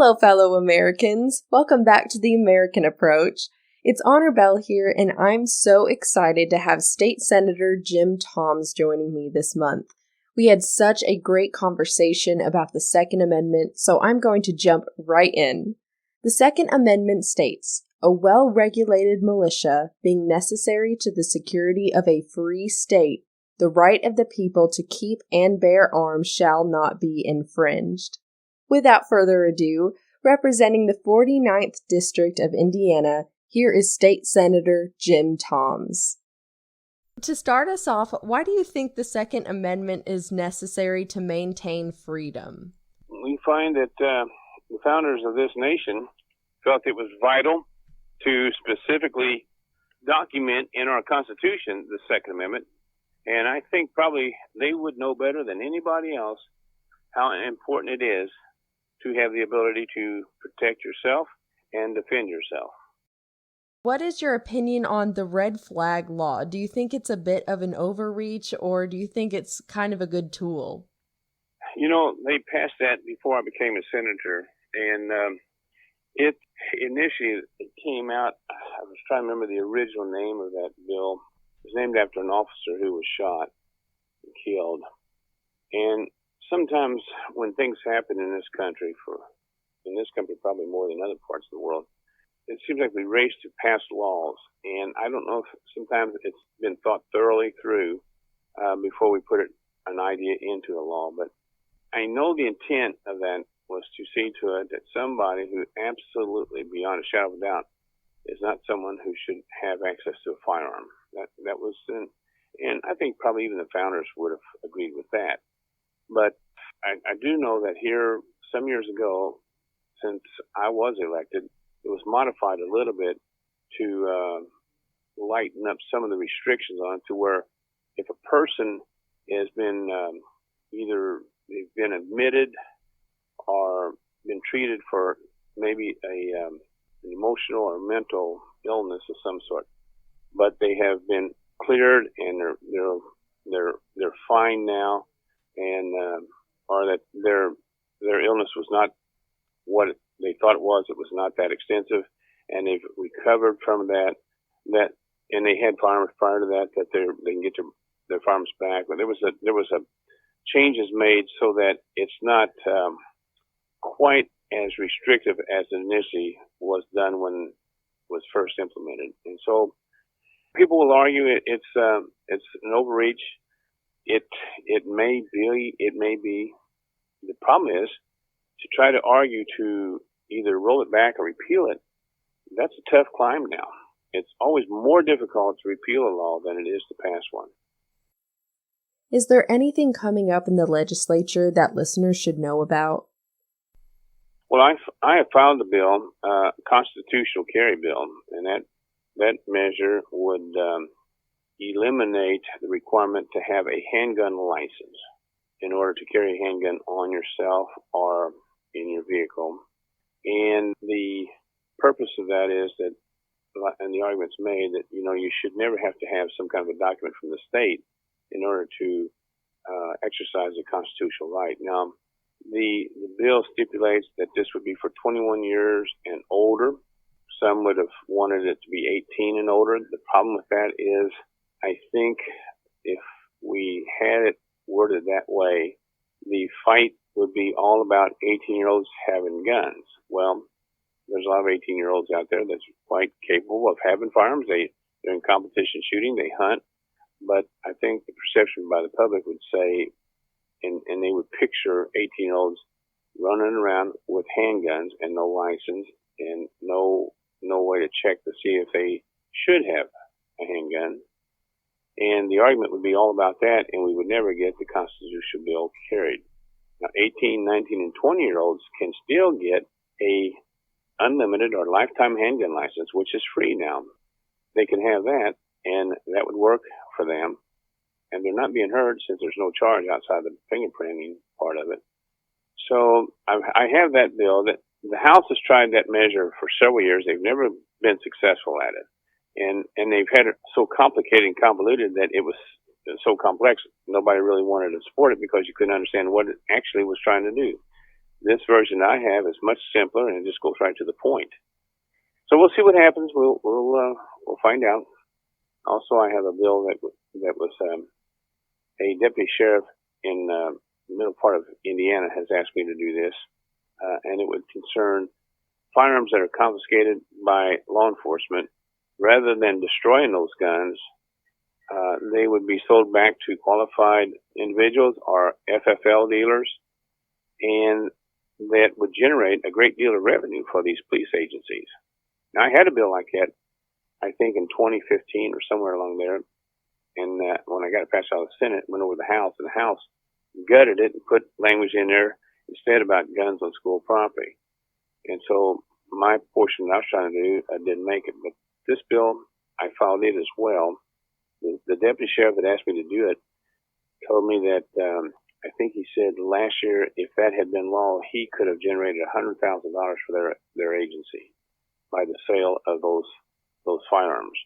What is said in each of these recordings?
Hello, fellow Americans. Welcome back to the American Approach. It's HonorBelle here, and I'm so excited to have State Senator Jim Toms joining me this month. We had such a great conversation about the Second Amendment, so I'm going to jump right in. The Second Amendment states, a well-regulated militia being necessary to the security of a free state, the right of the people to keep and bear arms shall not be infringed. Without further ado, representing the 49th District of Indiana, here is State Senator Jim Toms. To start us off, why do you think the Second Amendment is necessary to maintain freedom? We find that the founders of this nation felt it was vital to specifically document in our Constitution the Second Amendment, and I think probably they would know better than anybody else how important it is to have the ability to protect yourself and defend yourself. What is your opinion on the red flag law? Do you think it's a bit of an overreach, or do you think it's kind of a good tool? You know, they passed that before I became a senator, and it initially came out, I was trying to remember the original name of that bill. It was named after an officer who was shot and killed. And sometimes when things happen in this country probably more than other parts of the world, it seems like we race to pass laws, and I don't know if sometimes it's been thought thoroughly through before we put an idea into a law. But I know the intent of that was to see to it that somebody who absolutely, beyond a shadow of a doubt, is not someone who should have access to a firearm. That was, and I think probably even the founders would have agreed with that. But I do know that here, some years ago, since I was elected, it was modified a little bit to lighten up some of the restrictions on it, to where if a person has been either they've been admitted or been treated for maybe an emotional or mental illness of some sort, but they have been cleared and they're fine now, and or that their illness was not what they thought it was not that extensive, and they've recovered from that, and they had firearms prior to that they can get their firearms back. But there was a changes made so that it's not quite as restrictive as it initially was done when it was first implemented. And so people will argue it's an overreach. It may be. The problem is to try to argue to either roll it back or repeal it. That's a tough climb now. It's always more difficult to repeal a law than it is to pass one. Is there anything coming up in the legislature that listeners should know about? Well, I have filed a bill, constitutional carry bill, and that measure would eliminate the requirement to have a handgun license in order to carry a handgun on yourself or in your vehicle. And the purpose of that is that, and the argument's made that, you should never have to have some kind of a document from the state in order to exercise a constitutional right. Now, the bill stipulates that this would be for 21 years and older. Some would have wanted it to be 18 and older. The problem with that is, I think if we had it worded that way, the fight would be all about 18-year-olds having guns. Well, there's a lot of 18-year-olds out there that's quite capable of having firearms. They're in competition shooting, they hunt, but I think the perception by the public would say, and they would picture 18-year-olds running around with handguns and no license and no way to check to see if they should have a handgun. And the argument would be all about that, and we would never get the constitutional bill carried. Now, 18, 19, and 20-year-olds can still get a unlimited or lifetime handgun license, which is free now. They can have that, and that would work for them. And they're not being hurt since there's no charge outside the fingerprinting part of it. So I have that bill. That the House has tried that measure for several years. They've never been successful at it. And they've had it so complicated and convoluted that it was so complex, nobody really wanted to support it because you couldn't understand what it actually was trying to do. This version I have is much simpler and it just goes right to the point. So we'll see what happens. We'll find out. Also, I have a bill that was a deputy sheriff in the middle part of Indiana has asked me to do this, and it would concern firearms that are confiscated by law enforcement. Rather than destroying those guns, they would be sold back to qualified individuals or FFL dealers, and that would generate a great deal of revenue for these police agencies. Now, I had a bill like that, I think, in 2015 or somewhere along there. And when I got it passed out of the Senate, went over to the House, and the House gutted it and put language in there instead about guns on school property. And so my portion that I was trying to do, I didn't make it. But this bill, I filed it as well. The deputy sheriff that asked me to do it told me that I think he said last year, if that had been law, he could have generated $100,000 for their agency by the sale of those firearms.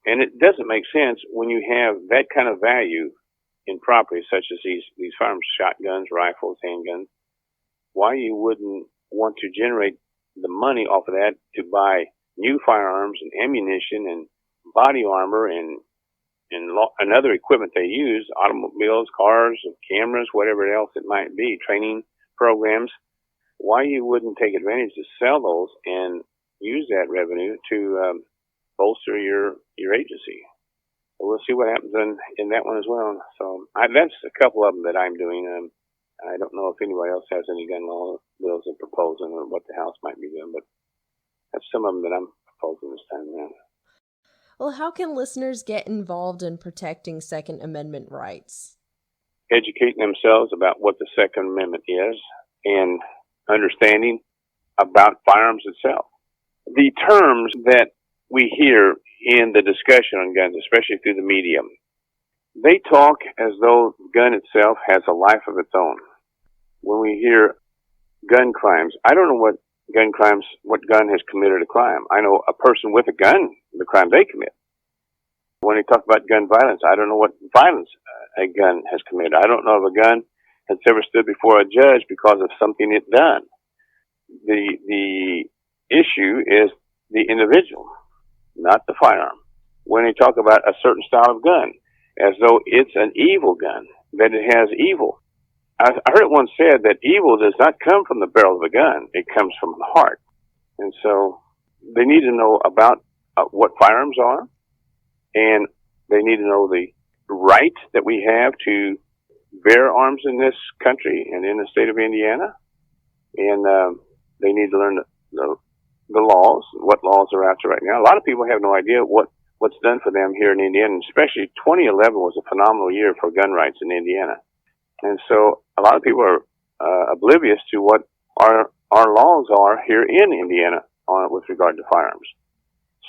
And it doesn't make sense when you have that kind of value in property, such as these firearms, shotguns, rifles, handguns, why you wouldn't want to generate the money off of that to buy new firearms and ammunition and body armor and other equipment they use, automobiles, cars, cameras, whatever else it might be, training programs. Why you wouldn't take advantage to sell those and use that revenue to bolster your agency. So we'll see what happens in that one as well. So that's a couple of them that I'm doing. I don't know if anybody else has any gun law bills they're proposing or what the House might be doing, but that's some of them that I'm proposing this time around. Well, how can listeners get involved in protecting Second Amendment rights? Educating themselves about what the Second Amendment is and understanding about firearms itself. The terms that we hear in the discussion on guns, especially through the media, they talk as though the gun itself has a life of its own. When we hear gun crimes, I don't know what gun has committed a crime. I know a person with a gun, the crime they commit. When they talk about gun violence, I don't know what violence a gun has committed. I don't know if a gun has ever stood before a judge because of something it done. The issue is the individual, not the firearm. When they talk about a certain style of gun, as though it's an evil gun, that it has evil. I heard it once said that evil does not come from the barrel of a gun. It comes from the heart. And so they need to know about what firearms are, and they need to know the right that we have to bear arms in this country and in the state of Indiana. And they need to learn the laws, what laws are out there right now. A lot of people have no idea what's done for them here in Indiana, especially 2011 was a phenomenal year for gun rights in Indiana. And so a lot of people are oblivious to what our laws are here in Indiana with regard to firearms.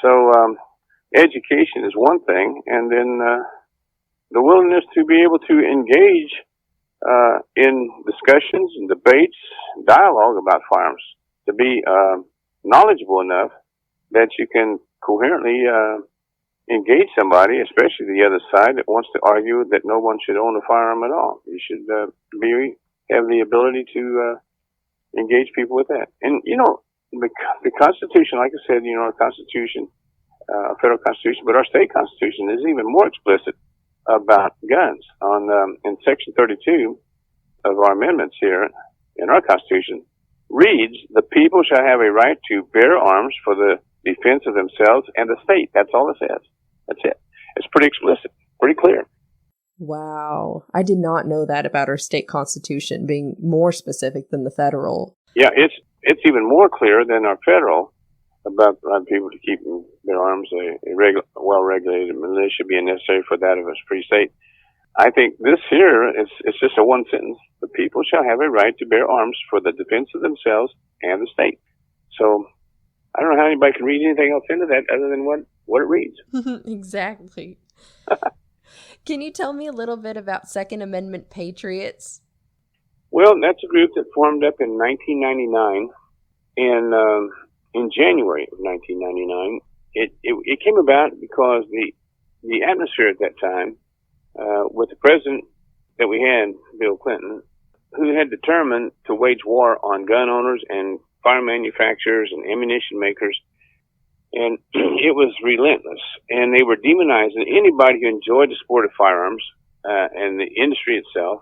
So education is one thing, and then the willingness to be able to engage in discussions and debates, dialogue about firearms, to be knowledgeable enough that you can coherently engage somebody, especially the other side that wants to argue that no one should own a firearm at all. You should have the ability to engage people with that. And, the Constitution, like I said, our Constitution, federal Constitution, but our state Constitution is even more explicit about guns. In Section 32 of our amendments here in our Constitution reads, the people shall have a right to bear arms for the defense of themselves and the state. That's all it says. That's it. It's pretty explicit, pretty clear. Wow. I did not know that about our state constitution being more specific than the federal. Yeah, it's even more clear than our federal about people to keep their arms. A well-regulated militia being necessary for that of a free state. I think this here, it's just a one sentence. The people shall have a right to bear arms for the defense of themselves and the state. So I don't know how anybody can read anything else into that other than what it reads. Exactly. Can you tell me a little bit about Second Amendment Patriots? Well, that's a group that formed up in 1999, and in January of 1999, it came about because the atmosphere at that time, with the president that we had, Bill Clinton, who had determined to wage war on gun owners and fire manufacturers and ammunition makers. And it was relentless. And they were demonizing anybody who enjoyed the sport of firearms and the industry itself.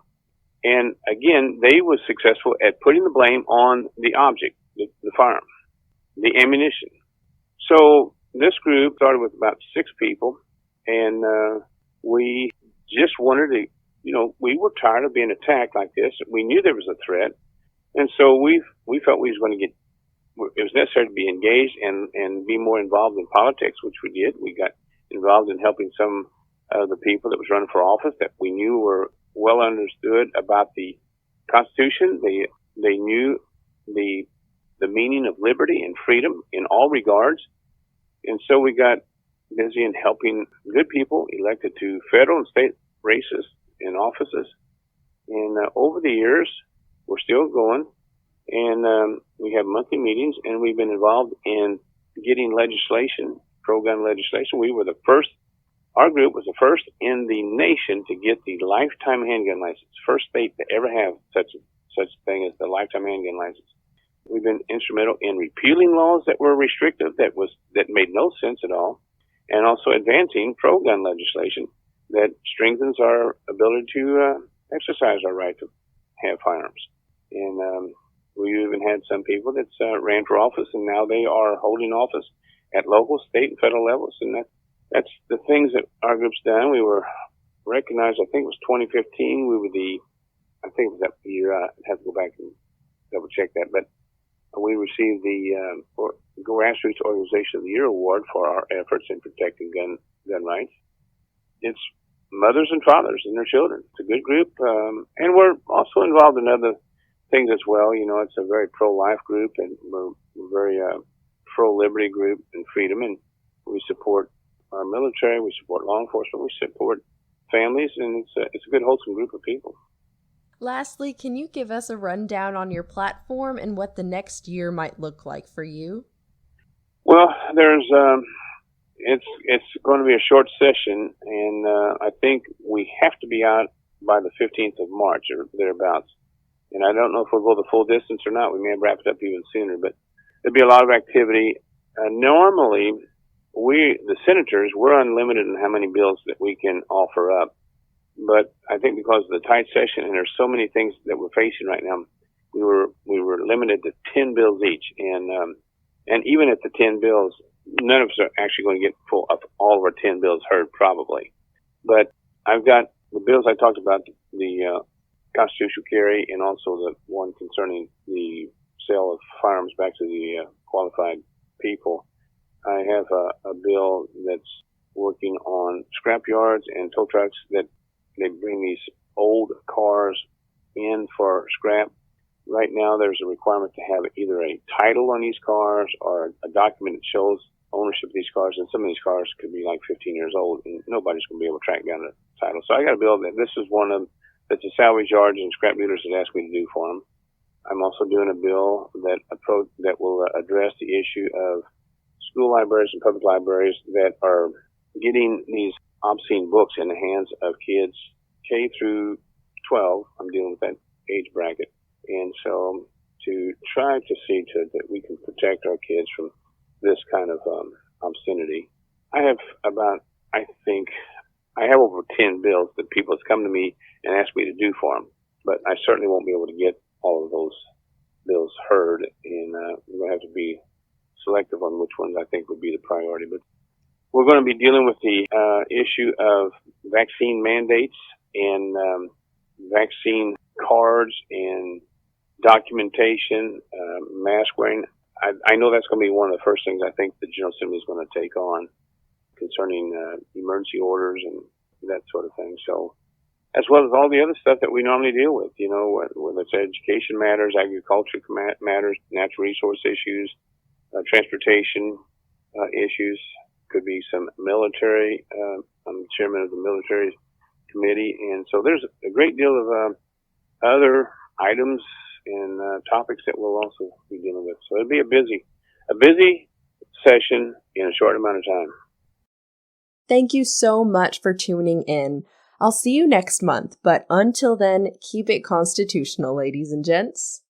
And again, they were successful at putting the blame on the object, the firearm, the ammunition. So this group started with about 6 people, and we just wanted to, we were tired of being attacked like this. We knew there was a threat, and so we felt we was going to it was necessary to be engaged and be more involved in politics, which we did. We got involved in helping some of the people that was running for office that we knew were well understood about the Constitution. They knew the meaning of liberty and freedom in all regards. And so we got busy in helping good people elected to federal and state races and offices. And over the years, we're still going. And we have monthly meetings, and we've been involved in getting legislation, pro-gun legislation. We were the first, our group was the first in the nation to get the lifetime handgun license. First state to ever have such a thing as the lifetime handgun license. We've been instrumental in repealing laws that were restrictive, that made no sense at all, and also advancing pro-gun legislation that strengthens our ability to exercise our right to have firearms. And we even had some people that ran for office, and now they are holding office at local, state, and federal levels. And that's the things that our group's done. We were recognized, I think it was 2015. We were I think it was that year. I have to go back and double check that. But we received the Grassroots Organization of the Year award for our efforts in protecting gun rights. It's mothers and fathers and their children. It's a good group. And we're also involved in other things as well. It's a very pro-life group, and we're very pro-liberty group and freedom, and we support our military, we support law enforcement, we support families, and it's a good, wholesome group of people. Lastly, can you give us a rundown on your platform and what the next year might look like for you? Well, there's it's going to be a short session, and I think we have to be out by the 15th of March or thereabouts. And I don't know if we'll go the full distance or not. We may wrap it up even sooner, but there'll be a lot of activity. Normally, the senators, we're unlimited in how many bills that we can offer up. But I think because of the tight session and there's so many things that we're facing right now, we were limited to 10 bills each. And even at the 10 bills, none of us are actually going to get all of our 10 bills heard probably. But I've got the bills I talked about, the constitutional carry, and also the one concerning the sale of firearms back to the qualified people. I have a bill that's working on scrap yards and tow trucks that they bring these old cars in for scrap. Right now, there's a requirement to have either a title on these cars or a document that shows ownership of these cars. And some of these cars could be like 15 years old, and nobody's going to be able to track down a title. So I got a bill that this is one of them that the salvage yards and scrap dealers had asked me to do for them. I'm also doing a bill that will address the issue of school libraries and public libraries that are getting these obscene books in the hands of kids K through 12. I'm dealing with that age bracket. And so to try to see that we can protect our kids from this kind of obscenity. I have over 10 bills that people have come to me and asked me to do for them. But I certainly won't be able to get all of those bills heard, and we're going to have to be selective on which ones I think would be the priority. But we're going to be dealing with the issue of vaccine mandates and vaccine cards and documentation, mask wearing. I know that's going to be one of the first things I think the General Assembly is going to take on concerning emergency orders and that sort of thing. So, as well as all the other stuff that we normally deal with, whether it's education matters, agriculture matters, natural resource issues, transportation issues, could be some military. I'm the chairman of the military committee, and so there's a great deal of other items and topics that we'll also be dealing with. So it'll be a busy session in a short amount of time. Thank you so much for tuning in. I'll see you next month, but until then, keep it constitutional, ladies and gents.